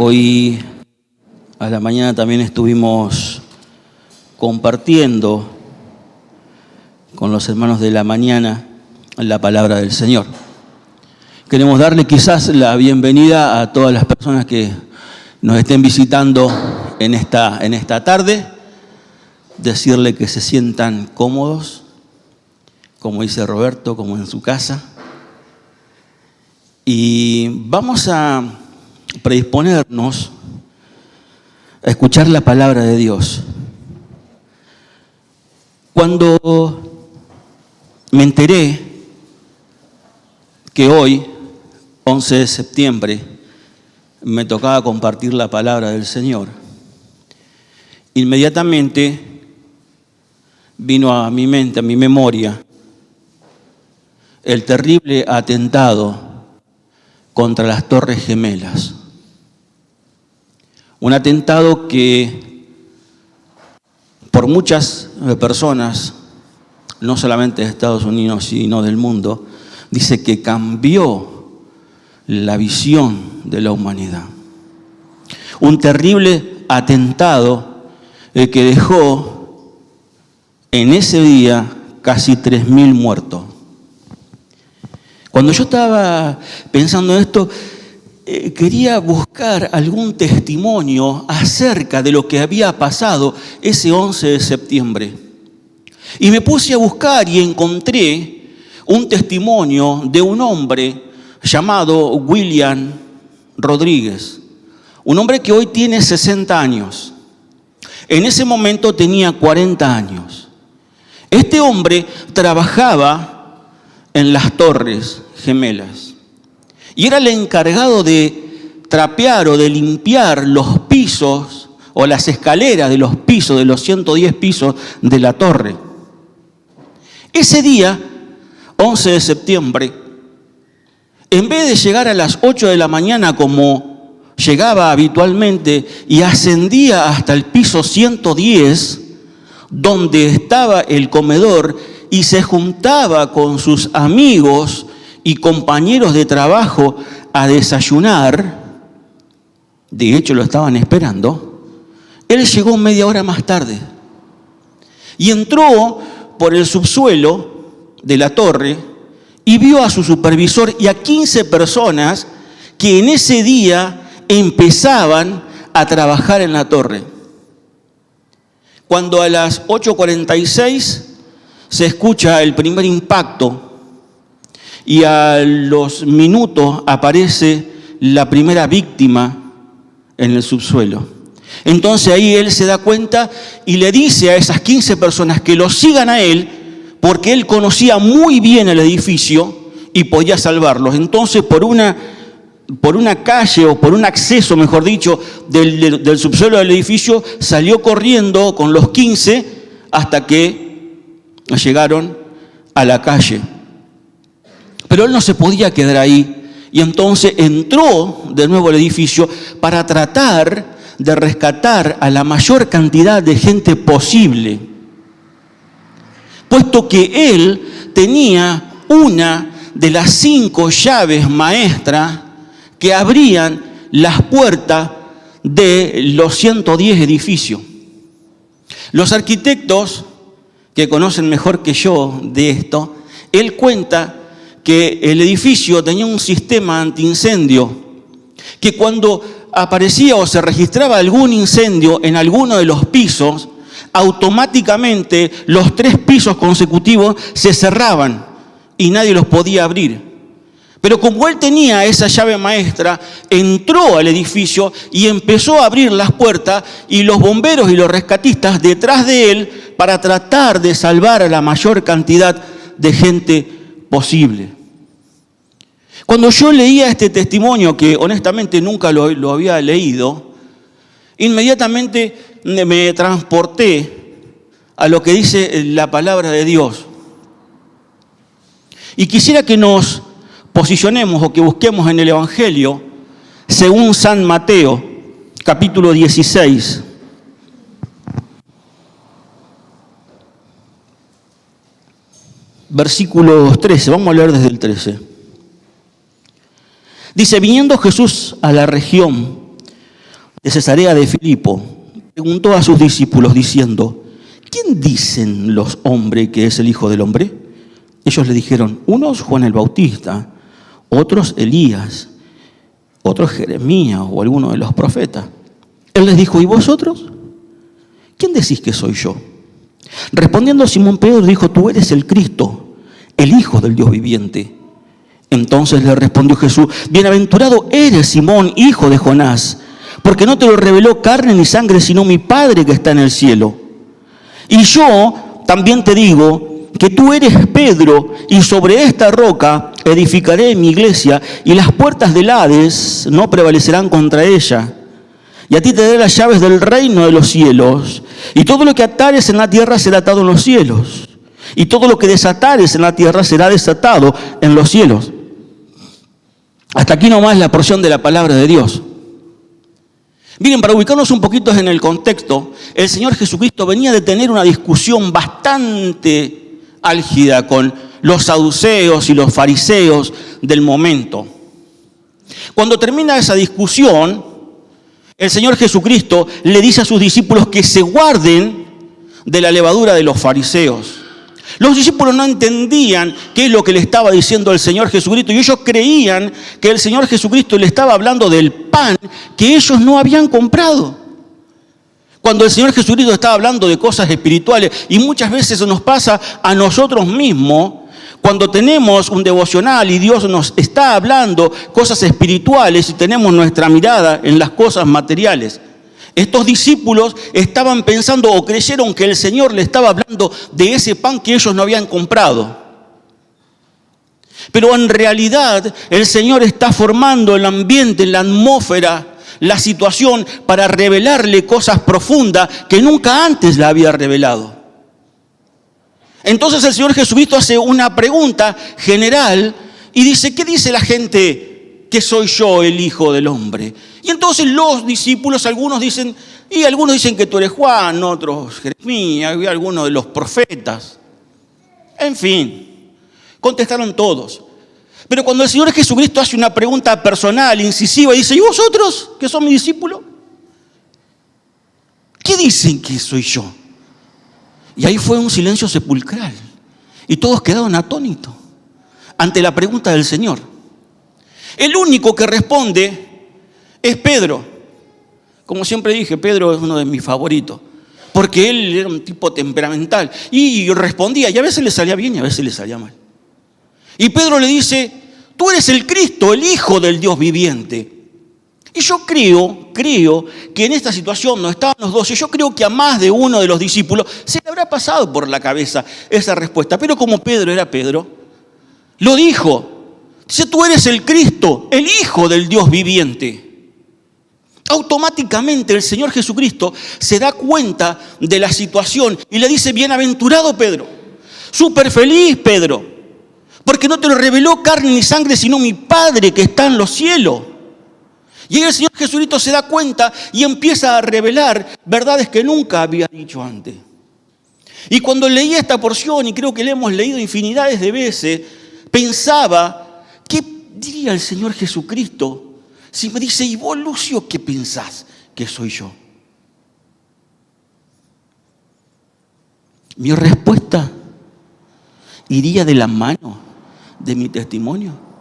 Hoy a la mañana también estuvimos compartiendo con los hermanos de la mañana la palabra del Señor. Queremos darle quizás la bienvenida a todas las personas que nos estén visitando en esta tarde, decirle que se sientan cómodos, como dice Roberto, como en su casa. Y vamos a predisponernos a escuchar la palabra de Dios. Cuando me enteré que hoy, 11 de septiembre, me tocaba compartir la palabra del Señor, inmediatamente vino a mi mente, a mi memoria, el terrible atentado contra las Torres Gemelas. Un atentado que por muchas personas, no solamente de Estados Unidos, sino del mundo, dice que cambió la visión de la humanidad. Un terrible atentado que dejó en ese día casi 3.000 muertos. Cuando yo estaba pensando en esto, quería buscar algún testimonio acerca de lo que había pasado ese 11 de septiembre. Y me puse a buscar y encontré un testimonio de un hombre llamado William Rodríguez. Un hombre que hoy tiene 60 años. En ese momento tenía 40 años. Este hombre trabajaba en las Torres Gemelas y era el encargado de trapear o de limpiar los pisos o las escaleras de los pisos, de los 110 pisos de la torre. Ese día, 11 de septiembre, en vez de llegar a las 8 de la mañana como llegaba habitualmente y ascendía hasta el piso 110, donde estaba el comedor, y se juntaba con sus amigos y compañeros de trabajo a desayunar, de hecho lo estaban esperando, él llegó media hora más tarde y entró por el subsuelo de la torre y vio a su supervisor y a 15 personas que en ese día empezaban a trabajar en la torre. Cuando a las 8:46 se escucha el primer impacto y a los minutos aparece la primera víctima en el subsuelo. Entonces ahí él se da cuenta y le dice a esas 15 personas que lo sigan a él porque él conocía muy bien el edificio y podía salvarlos. Entonces por una calle o por un acceso, mejor dicho, del subsuelo del edificio, salió corriendo con los 15 hasta que llegaron a la calle. Pero él no se podía quedar ahí y entonces entró de nuevo al edificio para tratar de rescatar a la mayor cantidad de gente posible, puesto que él tenía una de las 5 llaves maestras que abrían las puertas de los 110 edificios. Los arquitectos que conocen mejor que yo de esto, él cuenta que el edificio tenía un sistema antiincendio, que cuando aparecía o se registraba algún incendio en alguno de los pisos, automáticamente los 3 pisos consecutivos se cerraban y nadie los podía abrir. Pero como él tenía esa llave maestra, entró al edificio y empezó a abrir las puertas y los bomberos y los rescatistas detrás de él para tratar de salvar a la mayor cantidad de gente posible. Cuando yo leía este testimonio, que honestamente nunca lo había leído, inmediatamente me transporté a lo que dice la palabra de Dios. Y quisiera que nos posicionemos o que busquemos en el Evangelio según San Mateo, capítulo 16. Versículos 13, vamos a leer desde el 13. Dice, viniendo Jesús a la región de Cesarea de Filipo, preguntó a sus discípulos diciendo: ¿quién dicen los hombres que es el Hijo del Hombre? Ellos le dijeron: unos Juan el Bautista, otros Elías, otros Jeremías o alguno de los profetas. Él les dijo: ¿y vosotros? ¿Quién decís que soy yo? Respondiendo Simón Pedro dijo: tú eres el Cristo, el Hijo del Dios viviente. Entonces le respondió Jesús: bienaventurado eres, Simón, hijo de Jonás, porque no te lo reveló carne ni sangre, sino mi Padre que está en el cielo. Y yo también te digo que tú eres Pedro, y sobre esta roca edificaré mi iglesia, y las puertas del Hades no prevalecerán contra ella. Y a ti te daré las llaves del reino de los cielos, y todo lo que atares en la tierra será atado en los cielos, y todo lo que desatares en la tierra será desatado en los cielos. Hasta aquí nomás la porción de la palabra de Dios. Miren, para ubicarnos un poquito en el contexto, el Señor Jesucristo venía de tener una discusión bastante álgida con los saduceos y los fariseos del momento. Cuando termina esa discusión, el Señor Jesucristo le dice a sus discípulos que se guarden de la levadura de los fariseos. Los discípulos no entendían qué es lo que le estaba diciendo el Señor Jesucristo, y ellos creían que el Señor Jesucristo le estaba hablando del pan que ellos no habían comprado. Cuando el Señor Jesucristo estaba hablando de cosas espirituales, y muchas veces eso nos pasa a nosotros mismos, cuando tenemos un devocional y Dios nos está hablando cosas espirituales y tenemos nuestra mirada en las cosas materiales. Estos discípulos estaban pensando o creyeron que el Señor le estaba hablando de ese pan que ellos no habían comprado. Pero en realidad el Señor está formando el ambiente, la atmósfera, la situación para revelarle cosas profundas que nunca antes la había revelado. Entonces el Señor Jesucristo hace una pregunta general y dice: ¿qué dice la gente que soy yo, el Hijo del Hombre? Y entonces los discípulos, algunos dicen que tú eres Juan, otros Jeremías, y algunos de los profetas. En fin, contestaron todos. Pero cuando el Señor Jesucristo hace una pregunta personal, incisiva, dice: ¿y vosotros, que son mis discípulos? ¿Qué dicen que soy yo? Y ahí fue un silencio sepulcral. Y todos quedaron atónitos ante la pregunta del Señor. El único que responde es Pedro. Como siempre dije, Pedro es uno de mis favoritos, porque él era un tipo temperamental y respondía, y a veces le salía bien y a veces le salía mal. Y Pedro le dice: tú eres el Cristo, el Hijo del Dios viviente. Y yo creo que en esta situación no estaban los dos, y yo creo que a más de uno de los discípulos se le habrá pasado por la cabeza esa respuesta. Pero como Pedro era Pedro, lo dijo. Dice: tú eres el Cristo, el Hijo del Dios viviente. Automáticamente el Señor Jesucristo se da cuenta de la situación y le dice: bienaventurado Pedro, súper feliz Pedro, porque no te lo reveló carne ni sangre, sino mi Padre que está en los cielos. Y ahí el Señor Jesucristo se da cuenta y empieza a revelar verdades que nunca había dicho antes. Y cuando leí esta porción, y creo que la hemos leído infinidades de veces, pensaba: ¿qué diría el Señor Jesucristo si me dice: ¿y vos, Lucio, qué pensás que soy yo? Mi respuesta iría de la mano de mi testimonio.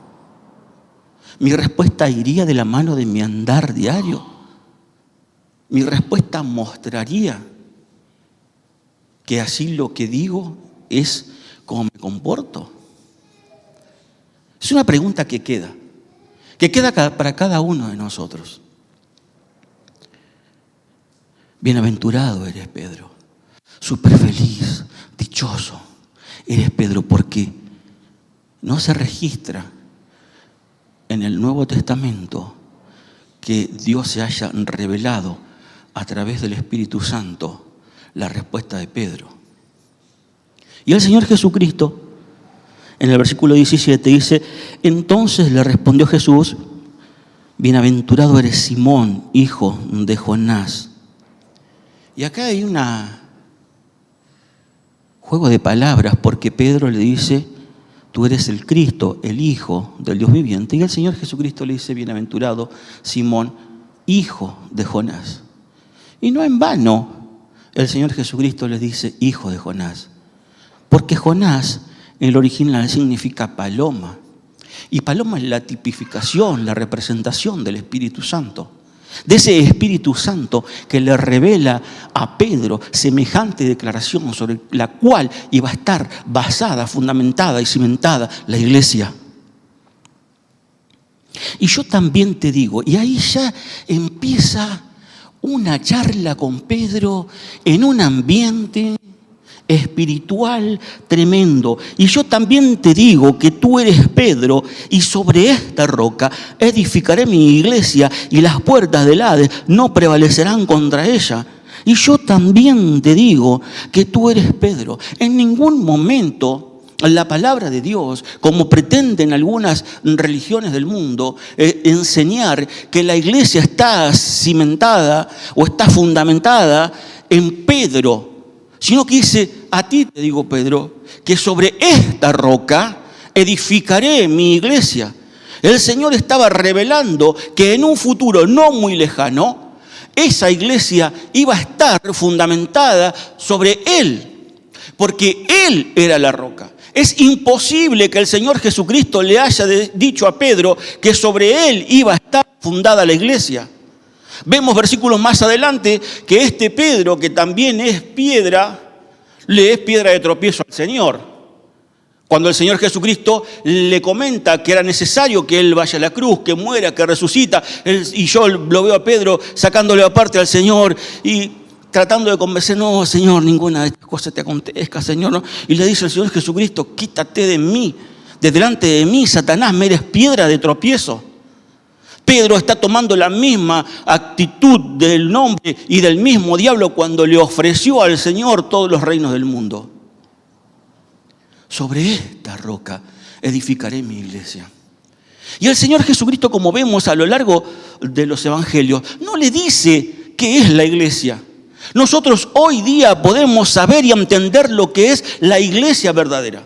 Mi respuesta iría de la mano de mi andar diario. Mi respuesta mostraría que así lo que digo es como me comporto. Es una pregunta que queda para cada uno de nosotros. Bienaventurado eres Pedro, súper feliz, dichoso eres Pedro, porque no se registra en el Nuevo Testamento que Dios se haya revelado a través del Espíritu Santo la respuesta de Pedro. Y el Señor Jesucristo, en el versículo 17 dice: entonces le respondió Jesús: bienaventurado eres Simón, hijo de Jonás. Y acá hay un juego de palabras, porque Pedro le dice: tú eres el Cristo, el Hijo del Dios viviente. Y el Señor Jesucristo le dice: bienaventurado Simón, hijo de Jonás. Y no en vano el Señor Jesucristo les dice hijo de Jonás, porque Jonás en el original significa paloma. Y paloma es la tipificación, la representación del Espíritu Santo. De ese Espíritu Santo que le revela a Pedro semejante declaración sobre la cual iba a estar basada, fundamentada y cimentada la iglesia. Y yo también te digo, y ahí ya empieza una charla con Pedro en un ambiente espiritual tremendo. Y yo también te digo que tú eres Pedro, y sobre esta roca edificaré mi iglesia, y las puertas del Hades no prevalecerán contra ella. Y yo también te digo que tú eres Pedro. En ningún momento la palabra de Dios, como pretenden algunas religiones del mundo, enseñar que la iglesia está cimentada o está fundamentada en Pedro, sino que dice, a ti te digo, Pedro, que sobre esta roca edificaré mi iglesia. El Señor estaba revelando que en un futuro no muy lejano, esa iglesia iba a estar fundamentada sobre Él, porque Él era la roca. Es imposible que el Señor Jesucristo le haya dicho a Pedro que sobre Él iba a estar fundada la iglesia. Vemos versículos más adelante que este Pedro, que también es piedra, le es piedra de tropiezo al Señor. Cuando el Señor Jesucristo le comenta que era necesario que Él vaya a la cruz, que muera, que resucita, y yo lo veo a Pedro sacándole aparte al Señor y tratando de convencer, no, Señor, ninguna de estas cosas te acontezca, Señor, ¿no? Y le dice el Señor Jesucristo, quítate de mí, de delante de mí, Satanás, me eres piedra de tropiezo. Pedro está tomando la misma actitud del nombre y del mismo diablo cuando le ofreció al Señor todos los reinos del mundo. Sobre esta roca edificaré mi iglesia. Y el Señor Jesucristo, como vemos a lo largo de los evangelios, no le dice qué es la iglesia. Nosotros hoy día podemos saber y entender lo que es la iglesia verdadera.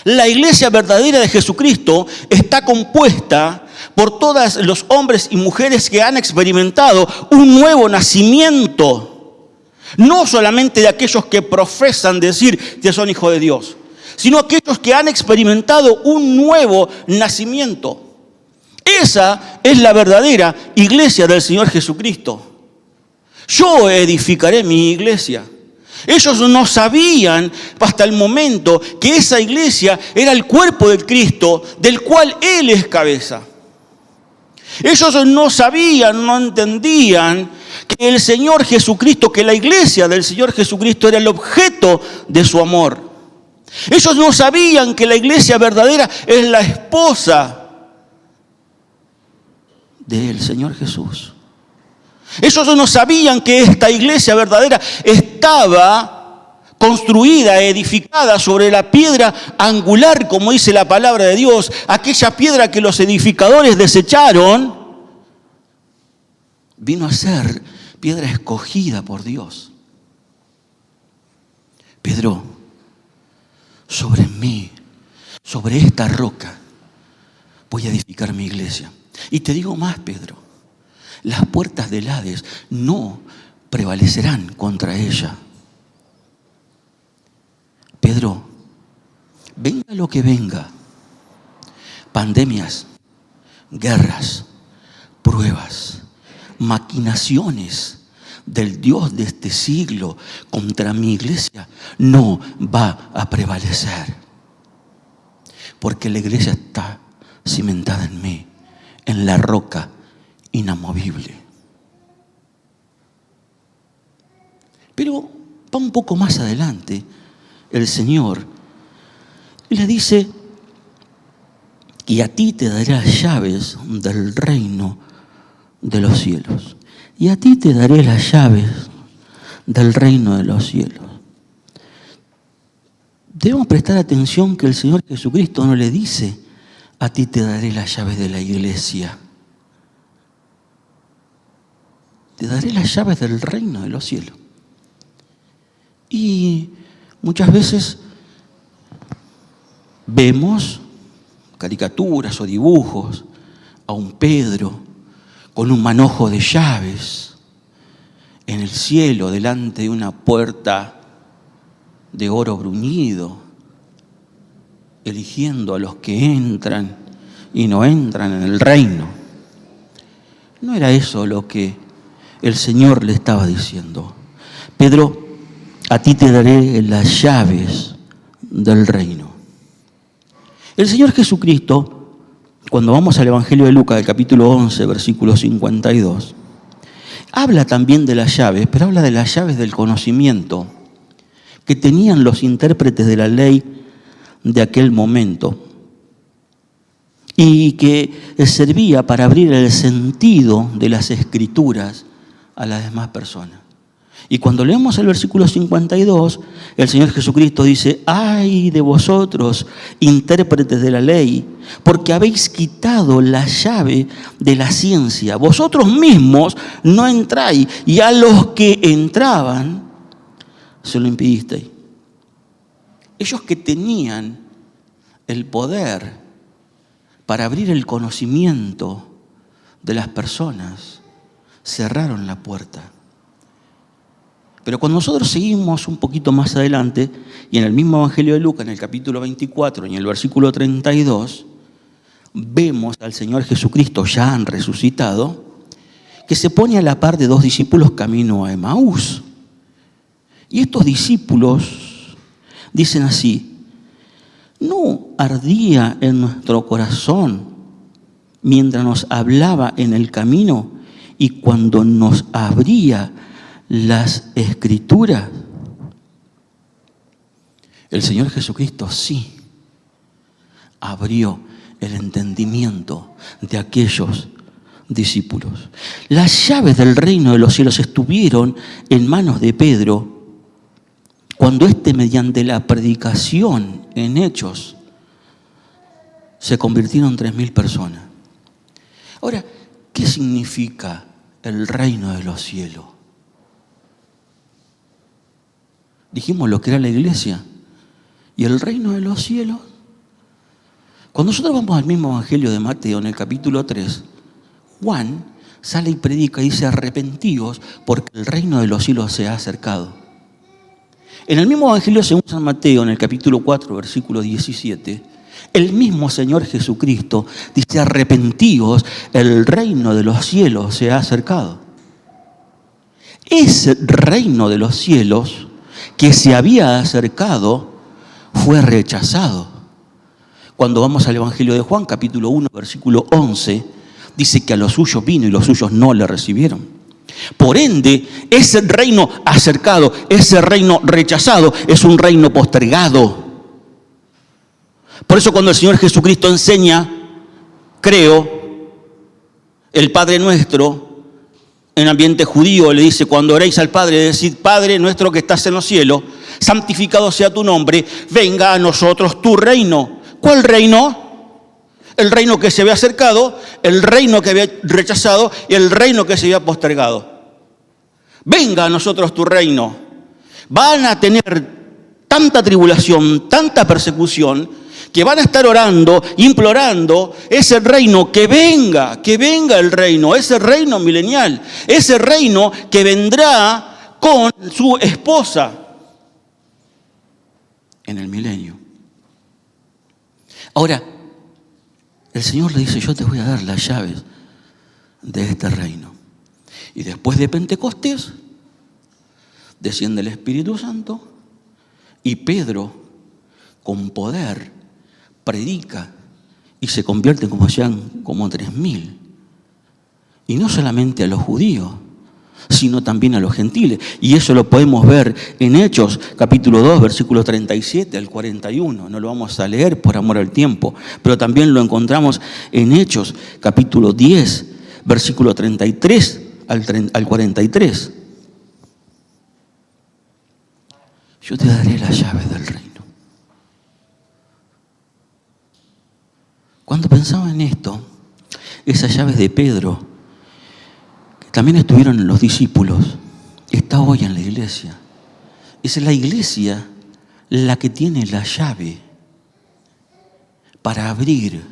La iglesia verdadera de Jesucristo está compuesta por todos los hombres y mujeres que han experimentado un nuevo nacimiento. No solamente de aquellos que profesan decir que son hijos de Dios, sino aquellos que han experimentado un nuevo nacimiento. Esa es la verdadera iglesia del Señor Jesucristo. Yo edificaré mi iglesia. Ellos no sabían hasta el momento que esa iglesia era el cuerpo de Cristo, del cual Él es cabeza. Ellos no sabían, no entendían que el Señor Jesucristo, que la iglesia del Señor Jesucristo era el objeto de su amor. Ellos no sabían que la iglesia verdadera es la esposa del Señor Jesús. Ellos no sabían que esta iglesia verdadera estaba construida, edificada sobre la piedra angular, como dice la palabra de Dios, aquella piedra que los edificadores desecharon, vino a ser piedra escogida por Dios. Pedro, sobre mí, sobre esta roca, voy a edificar mi iglesia. Y te digo más, Pedro, las puertas del Hades no prevalecerán contra ella. Pedro, venga lo que venga, pandemias, guerras, pruebas, maquinaciones del Dios de este siglo contra mi iglesia, no va a prevalecer. Porque la iglesia está cimentada en mí, en la roca inamovible. Pero va un poco más adelante el Señor y le dice, y a ti te daré las llaves del reino de los cielos. Y a ti te daré las llaves del reino de los cielos. Debemos prestar atención que el Señor Jesucristo no le dice, a ti te daré las llaves de la iglesia. Te daré las llaves del reino de los cielos. Y muchas veces vemos caricaturas o dibujos a un Pedro con un manojo de llaves en el cielo delante de una puerta de oro bruñido, eligiendo a los que entran y no entran en el reino. No era eso lo que el Señor le estaba diciendo. Pedro, a ti te daré las llaves del reino. El Señor Jesucristo, cuando vamos al Evangelio de Lucas, el capítulo 11, versículo 52, habla también de las llaves, pero habla de las llaves del conocimiento que tenían los intérpretes de la ley de aquel momento y que servía para abrir el sentido de las Escrituras a las demás personas. Y cuando leemos el versículo 52, el Señor Jesucristo dice: ¡ay de vosotros, intérpretes de la ley, porque habéis quitado la llave de la ciencia! Vosotros mismos no entráis, y a los que entraban se lo impidisteis. Ellos que tenían el poder para abrir el conocimiento de las personas, cerraron la puerta. Pero cuando nosotros seguimos un poquito más adelante, y en el mismo Evangelio de Lucas, en el capítulo 24 y en el versículo 32, vemos al Señor Jesucristo ya han resucitado, que se pone a la par de dos discípulos camino a Emaús. Y estos discípulos dicen así: ¿no ardía en nuestro corazón mientras nos hablaba en el camino y cuando nos abría las Escrituras? El Señor Jesucristo sí abrió el entendimiento de aquellos discípulos. Las llaves del reino de los cielos estuvieron en manos de Pedro cuando éste, mediante la predicación en Hechos, se convirtieron en 3.000 personas. Ahora, ¿qué significa el reino de los cielos? Dijimos lo que era la iglesia. ¿Y el reino de los cielos? Cuando nosotros vamos al mismo Evangelio de Mateo, en el capítulo 3, Juan sale y predica y dice: arrepentíos porque el reino de los cielos se ha acercado. En el mismo Evangelio según San Mateo, en el capítulo 4, versículo 17, el mismo Señor Jesucristo dice: arrepentíos, el reino de los cielos se ha acercado. Ese reino de los cielos que se había acercado fue rechazado. Cuando vamos al Evangelio de Juan, capítulo 1, versículo 11, dice que a los suyos vino y los suyos no le recibieron. Por ende, ese reino acercado, ese reino rechazado, es un reino postergado. Por eso cuando el Señor Jesucristo enseña, creo, el Padre Nuestro, en ambiente judío le dice: cuando oréis al Padre, decid: Padre nuestro que estás en los cielos, santificado sea tu nombre, venga a nosotros tu reino. ¿Cuál reino? El reino que se había acercado, el reino que había rechazado y el reino que se había postergado. Venga a nosotros tu reino. Van a tener tanta tribulación, tanta persecución, que van a estar orando, implorando ese reino, que venga el reino, ese reino milenial, ese reino que vendrá con su esposa en el milenio. Ahora, el Señor le dice: yo te voy a dar las llaves de este reino. Y después de Pentecostés, desciende el Espíritu Santo y Pedro, con poder, predica y se convierte como 3.000. Y no solamente a los judíos, sino también a los gentiles. Y eso lo podemos ver en Hechos, capítulo 2, versículo 37 al 41. No lo vamos a leer por amor al tiempo, pero también lo encontramos en Hechos, capítulo 10, versículo 33 al 43. Yo te daré las llaves del reino. Cuando pensaba en esto, esas llaves de Pedro, que también estuvieron en los discípulos, está hoy en la iglesia. Es la iglesia la que tiene la llave para abrir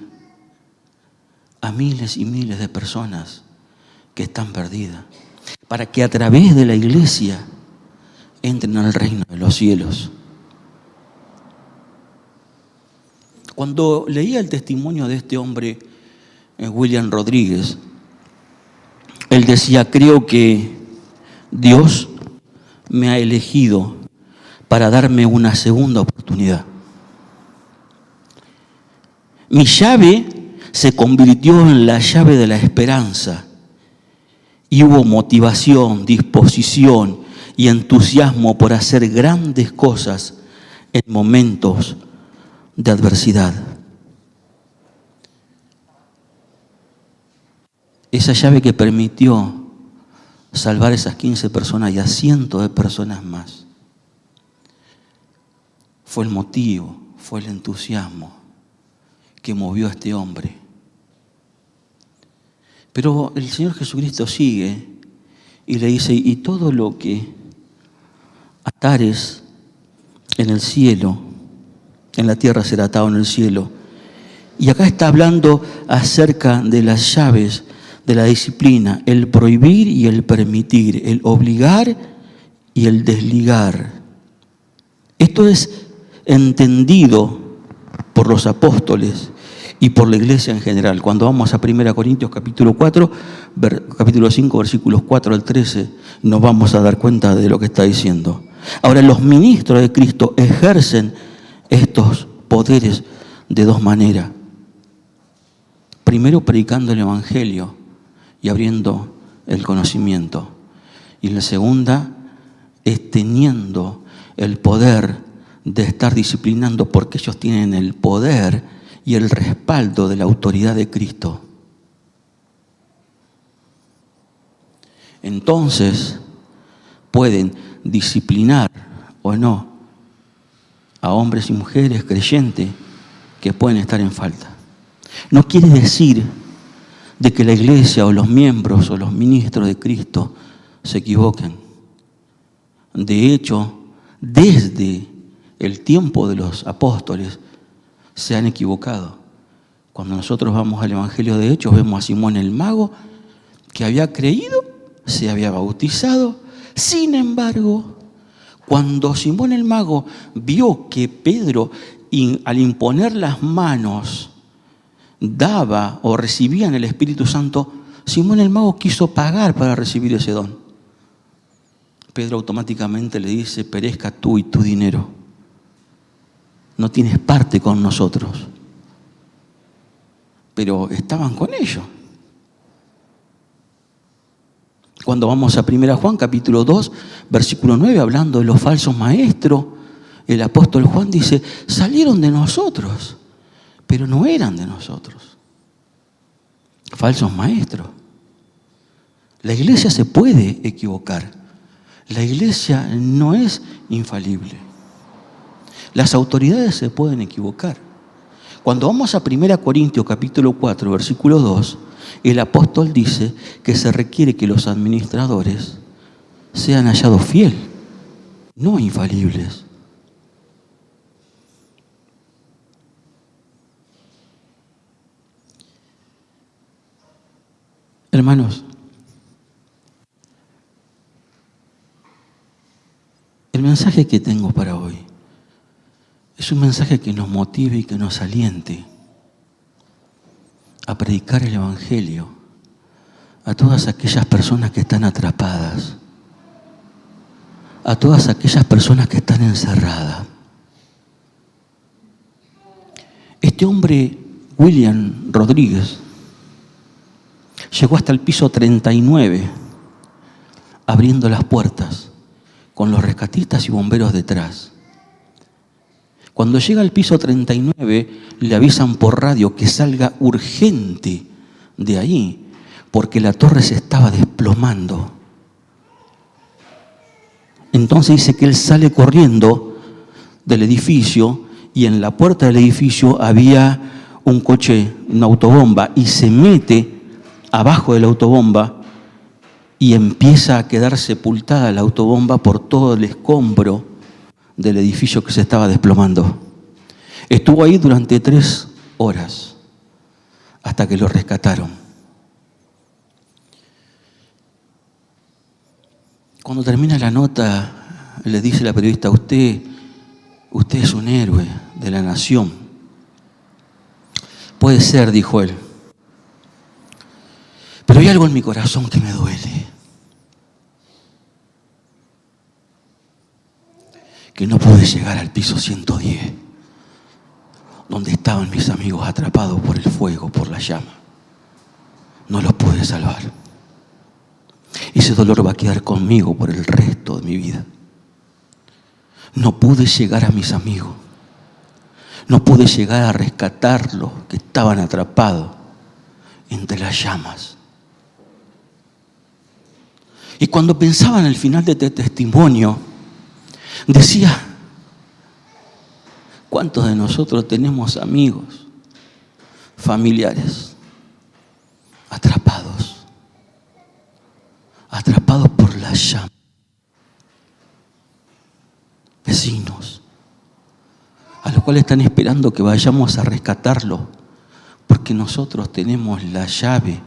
a miles y miles de personas que están perdidas, para que a través de la iglesia entren al reino de los cielos. Cuando leía el testimonio de este hombre, William Rodríguez, él decía: creo que Dios me ha elegido para darme una segunda oportunidad. Mi llave se convirtió en la llave de la esperanza y hubo motivación, disposición y entusiasmo por hacer grandes cosas en momentos de adversidad. Esa llave que permitió salvar a esas 15 personas y a cientos de personas más fue el motivo, fue el entusiasmo que movió a este hombre. Pero el Señor Jesucristo sigue y le dice: y todo lo que atares en el cielo, en la tierra será atado en el cielo. Y acá está hablando acerca de las llaves de la disciplina: el prohibir y el permitir, el obligar y el desligar. Esto es entendido por los apóstoles y por la iglesia en general. Cuando vamos a 1 Corintios capítulo 5, versículos 4 al 13, nos vamos a dar cuenta de lo que está diciendo. Ahora, los ministros de Cristo ejercen estos poderes de dos maneras. Primero, predicando el Evangelio y abriendo el conocimiento. Y la segunda es teniendo el poder de estar disciplinando, porque ellos tienen el poder y el respaldo de la autoridad de Cristo. Entonces, pueden disciplinar o no a hombres y mujeres creyentes que pueden estar en falta. No quiere decir de que la iglesia o los miembros o los ministros de Cristo se equivoquen. De hecho, desde el tiempo de los apóstoles se han equivocado. Cuando nosotros vamos al Evangelio de Hechos, vemos a Simón el mago, que había creído, se había bautizado. Sin embargo, cuando Simón el mago vio que Pedro, al imponer las manos, daba o recibía en el Espíritu Santo, Simón el mago quiso pagar para recibir ese don. Pedro automáticamente le dice: perezca tú y tu dinero. No tienes parte con nosotros. Pero estaban con ellos. Cuando vamos a 1 Juan capítulo 2, versículo 9, hablando de los falsos maestros, el apóstol Juan dice: salieron de nosotros, pero no eran de nosotros. Falsos maestros. La iglesia se puede equivocar. La iglesia no es infalible. Las autoridades se pueden equivocar. Cuando vamos a 1 Corintios capítulo 4, versículo 2, el apóstol dice que se requiere que los administradores sean hallados fieles, no infalibles. Hermanos, el mensaje que tengo para hoy es un mensaje que nos motive y que nos aliente a predicar el Evangelio a todas aquellas personas que están atrapadas, a todas aquellas personas que están encerradas. Este hombre, William Rodríguez, llegó hasta el piso 39, abriendo las puertas, con los rescatistas y bomberos detrás. Cuando llega al piso 39, le avisan por radio que salga urgente de ahí, porque la torre se estaba desplomando. Entonces dice que él sale corriendo del edificio y en la puerta del edificio había un coche, una autobomba, y se mete abajo de la autobomba y empieza a quedar sepultada la autobomba por todo el escombro del edificio que se estaba desplomando. Estuvo ahí durante 3 horas hasta que lo rescataron. Cuando termina la nota, le dice la periodista: usted es un héroe de la nación. Puede ser, dijo él, pero hay algo en mi corazón que me duele. Que no pude llegar al piso 110, donde estaban mis amigos atrapados por el fuego, por la llama. No los pude salvar. Ese dolor va a quedar conmigo por el resto de mi vida. No pude llegar a mis amigos. No pude llegar a rescatarlos que estaban atrapados entre las llamas. Y cuando pensaba en el final de este testimonio, decía: ¿cuántos de nosotros tenemos amigos, familiares, atrapados por la llama? Vecinos, a los cuales están esperando que vayamos a rescatarlos, porque nosotros tenemos la llave,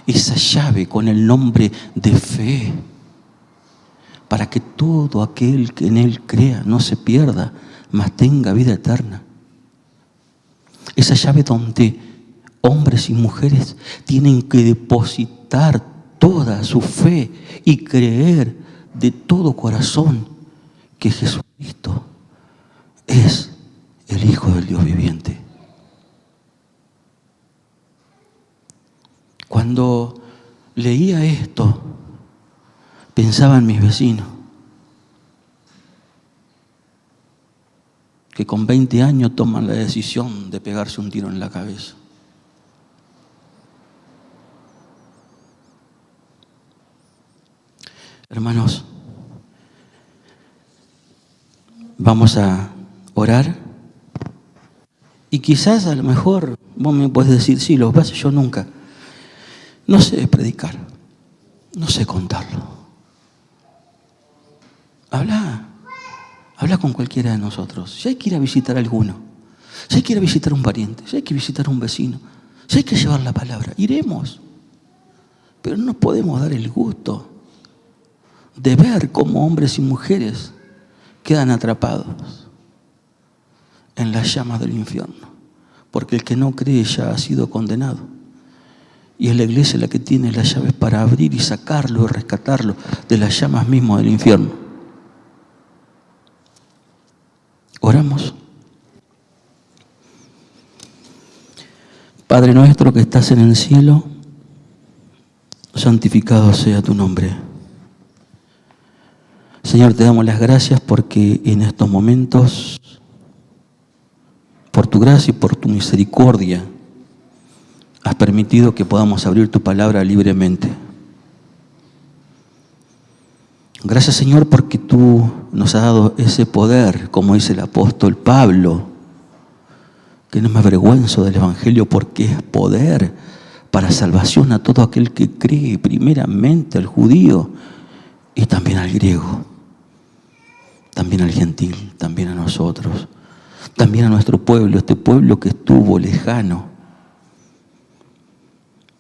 esa llave con el nombre de fe, para que todo aquel que en Él crea no se pierda, mas tenga vida eterna. Esa llave donde hombres y mujeres tienen que depositar toda su fe y creer de todo corazón que Jesucristo es el Hijo del Dios viviente. Cuando leía esto, pensaba en mis vecinos, que con 20 años toman la decisión de pegarse un tiro en la cabeza. Hermanos, vamos a orar. Y quizás a lo mejor vos me podés decir: sí, lo que pasa es que yo nunca, no sé predicar, no sé contarlo. Habla con cualquiera de nosotros. Si hay que ir a visitar a alguno, si hay que ir a visitar a un pariente, si hay que visitar a un vecino, si hay que llevar la palabra, iremos. Pero no nos podemos dar el gusto de ver cómo hombres y mujeres quedan atrapados en las llamas del infierno, porque el que no cree ya ha sido condenado, y es la iglesia la que tiene las llaves para abrir y sacarlo y rescatarlo de las llamas mismas del infierno. Oramos. Padre nuestro que estás en el cielo, santificado sea tu nombre. Señor, te damos las gracias porque en estos momentos, por tu gracia y por tu misericordia, has permitido que podamos abrir tu palabra libremente. Gracias, Señor, porque tú nos has dado ese poder, como dice el apóstol Pablo, que no me avergüenzo del Evangelio porque es poder para salvación a todo aquel que cree, primeramente al judío y también al griego, también al gentil, también a nosotros, también a nuestro pueblo, este pueblo que estuvo lejano,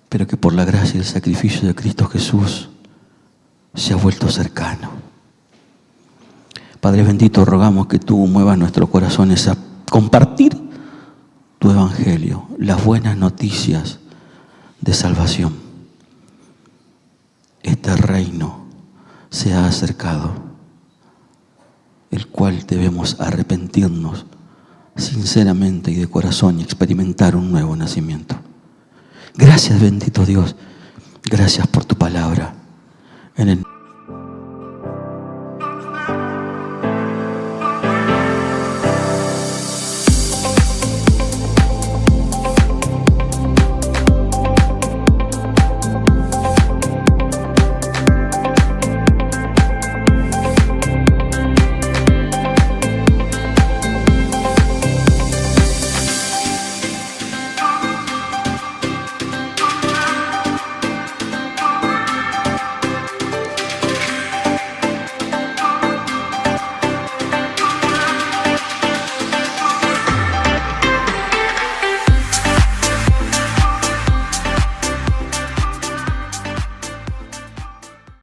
pero que por la gracia y el sacrificio de Cristo Jesús se ha vuelto cercano. Padre bendito, rogamos que tú muevas nuestros corazones a compartir tu evangelio, las buenas noticias de salvación. Este reino se ha acercado, el cual debemos arrepentirnos sinceramente y de corazón y experimentar un nuevo nacimiento. Gracias, bendito Dios. Gracias por tu palabra. En el